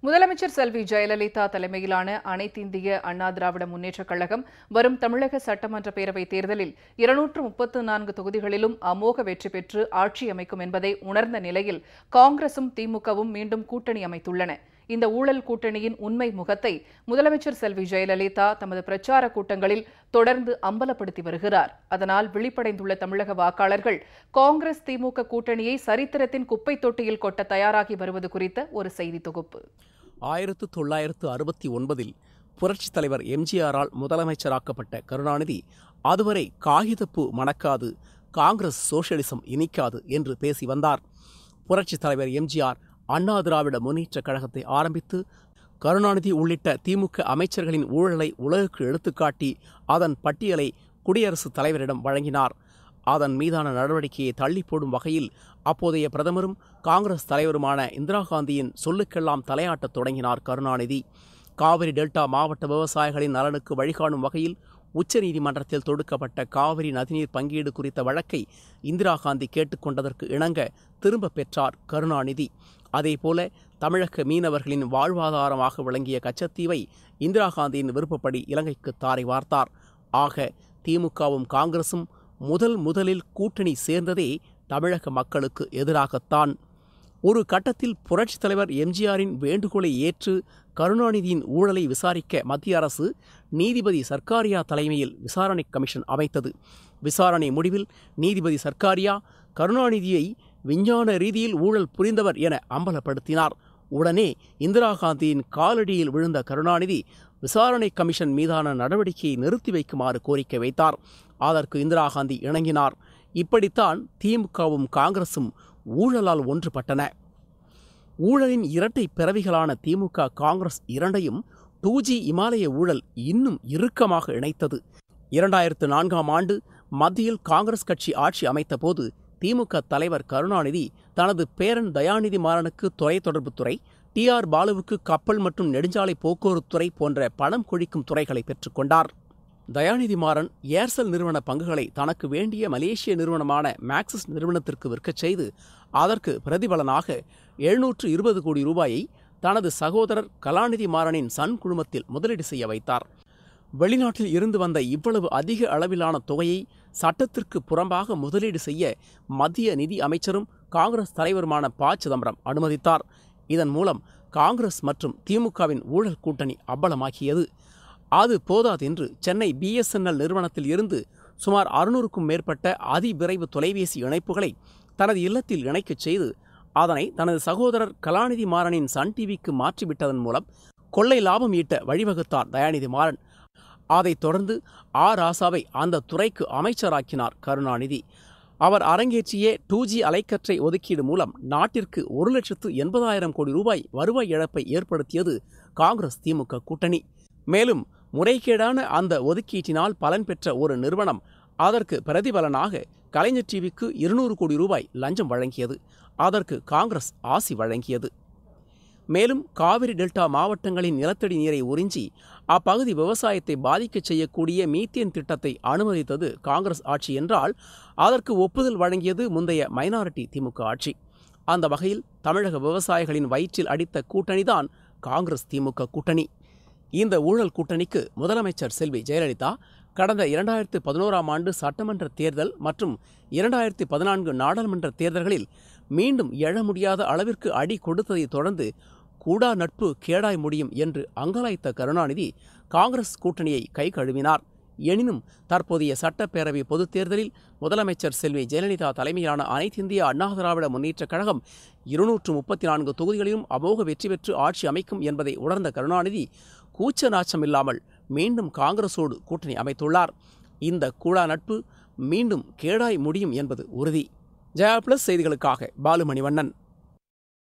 முதலமைச்சர் செல்வி ஜெயலலிதா தலைமையிலான அனைத்திந்திய அண்ணா திராவிட முன்னேற்றக் கழகம் வரும் தமிழக சட்டமன்ற பேரவைத் தேர்தலில் 234 தொகுதிகளிலும் அமோக வெற்றி பெற்று ஆட்சி அமைக்கும் என்பதை உணர்ந்த நிலையில் காங்கிரசும் திமுகவும் மீண்டும் கூட்டணி அமைத்துள்ளன. இந்த ஊழல் கூட்டணியின் உண்மை முகத்தை முதலமைச்சர் செல்வி ஜெயலலிதா தமது பிரச்சார கூட்டங்களில் தொடர்ந்து அம்பலப்படுத்தி வருகிறார். அதனால் விழிப்படைந்துள்ள தமிழக வாக்காளர்கள் காங்கிரஸ் திமுக கூட்டணியை சரித்திரத்தின் குப்பை தொட்டியில் கொட்ட தயாராகி வருவது குறித்த ஒரு செய்தி தொகுப்பு. 1969 புரட்சித் தலைவர் எம்ஜிஆரால் முதலமைச்சராக்கப்பட்ட கருணாநிதி அதுவரை காகிதப்பூ மணக்காது, காங்கிரஸ் சோசியலிசம் இனிக்காது என்று பேசி வந்தார். புரட்சித் தலைவர் எம்ஜிஆர் அண்ணா திராவிட முன்னேற்றக் கழகத்தை ஆரம்பித்து கருணாநிதி உள்ளிட்ட திமுக அமைச்சர்களின் ஊழலை உலகுக்கு எடுத்துக்காட்டி அதன் பட்டியலை குடியரசுத் தலைவரிடம் வழங்கினார். அதன் மீதான நடவடிக்கையை தள்ளி போடும் வகையில் அப்போதைய பிரதமரும் காங்கிரஸ் தலைவருமான இந்திரா காந்தியின் சொல்லுக்கெல்லாம் தலையாட்டத் தொடங்கினார் கருணாநிதி. காவிரி டெல்டா மாவட்ட விவசாயிகளின் நலனுக்கு வழிகாணும் வகையில் உச்சநீதிமன்றத்தில் தொடுக்கப்பட்ட காவிரி நதிநீர் பங்கீடு குறித்த வழக்கை இந்திரா காந்தி கேட்டுக்கொண்டதற்கு இணங்க திரும்ப பெற்றார் கருணாநிதி. அதேபோல தமிழக மீனவர்களின் வாழ்வாதாரமாக விளங்கிய கச்சத்தீவை இந்திரா காந்தியின் விருப்பப்படி இலங்கைக்கு தாரை வார்த்தார். ஆக திமுகவும் காங்கிரசும் முதலில் கூட்டணி சேர்ந்ததே தமிழக மக்களுக்கு எதிராகத்தான். ஒரு கட்டத்தில் புரட்சித் தலைவர் எம்ஜிஆரின் வேண்டுகோளை ஏற்று கருணாநிதியின் ஊழலை விசாரிக்க மத்திய அரசு நீதிபதி சர்க்காரியா தலைமையில் விசாரணை கமிஷன் அமைத்தது. விசாரணை முடிவில் நீதிபதி சர்க்காரியா கருணாநிதியை விஞ்ஞான ரீதியில் ஊழல் புரிந்தவர் என அம்பலப்படுத்தினார். உடனே இந்திரா காந்தியின் காலடியில் விழுந்த கருணாநிதி விசாரணை கமிஷன் மீதான நடவடிக்கையை நிறுத்தி வைக்குமாறு கோரிக்கை வைத்தார். அதற்கு இந்திரா காந்தி இணங்கினார். இப்படித்தான் திமுகவும் காங்கிரசும் ஊழலால் ஒன்றுபட்டன. ஊழலின் இரட்டை பிறவிகளான திமுக காங்கிரஸ் இரண்டையும் 2G இமாலய ஊழல் இன்னும் இறுக்கமாக இணைத்தது. 2004ஆம் ஆண்டு மத்தியில் காங்கிரஸ் கட்சி ஆட்சி அமைத்த போது திமுக தலைவர் கருணாநிதி தனது பேரன் தயாநிதி மாறனுக்கு தொலைத்தொடர்புத்துறை, TR பாலுவுக்கு கப்பல் மற்றும் நெடுஞ்சாலை போக்குவரத்துறை போன்ற பணம் கொழிக்கும் துறைகளை பெற்றுக்கொண்டார். தயாநிதி மாறன் ஏர்செல் நிறுவன பங்குகளை தனக்கு வேண்டிய மலேசிய நிறுவனமான மேக்சிஸ் நிறுவனத்திற்கு விற்கச் செய்து அதற்கு பிரதிபலனாக 720 கோடி ரூபாயை தனது சகோதரர் கலாநிதி மாறனின் சன் குழுமத்தில் முதலீடு செய்ய வைத்தார். வெளிநாட்டில் இருந்து வந்த இவ்வளவு அதிக அளவிலான தொகையை சட்டத்திற்கு புறம்பாக முதலீடு செய்ய மத்திய நிதி அமைச்சரும் காங்கிரஸ் தலைவருமான ப. சிதம்பரம் அனுமதித்தார். இதன் மூலம் காங்கிரஸ் மற்றும் திமுகவின் ஊழல் கூட்டணி அம்பலமாகியது. அது போதாதென்று சென்னை BSNL நிறுவனத்தில் இருந்து சுமார் 600க்கும் மேற்பட்ட அதிவிரைவு தொலைபேசி இணைப்புகளை தனது இல்லத்தில் இணைக்கச் செய்து அதனை தனது சகோதரர் கலாநிதி மாறனின் சன் டிவிக்கு மாற்றிவிட்டதன் மூலம் கொள்ளை லாபம் ஈட்ட வழிவகுத்தார் தயாநிதி மாறன். அதைத் தொடர்ந்து ராசாவை அந்த துறைக்கு அமைச்சராக்கினார் கருணாநிதி. அவர் அரங்கேற்றிய 2G அலைக்கற்றை ஒதுக்கீடு மூலம் நாட்டிற்கு 1,80,000 கோடி ரூபாய் வருவாய் இழப்பை ஏற்படுத்தியது காங்கிரஸ் திமுக கூட்டணி. மேலும் முறைகேடான அந்த ஒதுக்கீட்டினால் பலன் பெற்ற ஒரு நிறுவனம் அதற்கு பிரதிபலனாக கலைஞர் டிவிக்கு 200 கோடி ரூபாய் லஞ்சம் வழங்கியது. அதற்கு காங்கிரஸ் ஆசி வழங்கியது. மேலும் காவிரி டெல்டா மாவட்டங்களின் நிலத்தடி நீரை உறிஞ்சி அப்பகுதி விவசாயத்தை பாதிக்கச் செய்யக்கூடிய மீத்தேன் திட்டத்தை அனுமதித்தது காங்கிரஸ் ஆட்சி என்றால் அதற்கு ஒப்புதல் வழங்கியது முந்தைய மைனாரிட்டி திமுக ஆட்சி. அந்த வகையில் தமிழக விவசாயிகளின் வயிற்றில் அடித்த கூட்டணிதான் காங்கிரஸ் திமுக கூட்டணி. இந்த ஊழல் கூட்டணிக்கு முதலமைச்சர் செல்வி ஜெயலலிதா கடந்த 2011ஆம் ஆண்டு சட்டமன்ற தேர்தல் மற்றும் 2014 நாடாளுமன்ற தேர்தல்களில் மீண்டும் எழ முடியாத அளவிற்கு அடி கொடுத்ததை தொடர்ந்து கூடா நட்பு கேடாய் முடியும் என்று அங்கலாய்த்த கருணாநிதி காங்கிரஸ் கூட்டணியை கை கழுவினார். எனினும் தற்போதைய சட்டப்பேரவை பொதுத் தேர்தலில் முதலமைச்சர் செல்வி ஜெயலலிதா தலைமையிலான அனைத்திந்திய அண்ணா திராவிட முன்னேற்றக் கழகம் 234 தொகுதிகளிலும் அமோக வெற்றி பெற்று ஆட்சி அமைக்கும் என்பதை உணர்ந்த கருணாநிதி கூச்ச நாச்சமில்லாமல் மீண்டும் காங்கிரஸோடு கூட்டணி அமைத்துள்ளார். இந்த கூடா நட்பு மீண்டும் கேடாய் முடியும் என்பது உறுதி. ஜெயா பிளஸ் செய்திகளுக்காக பாலுமணிவண்ணன்.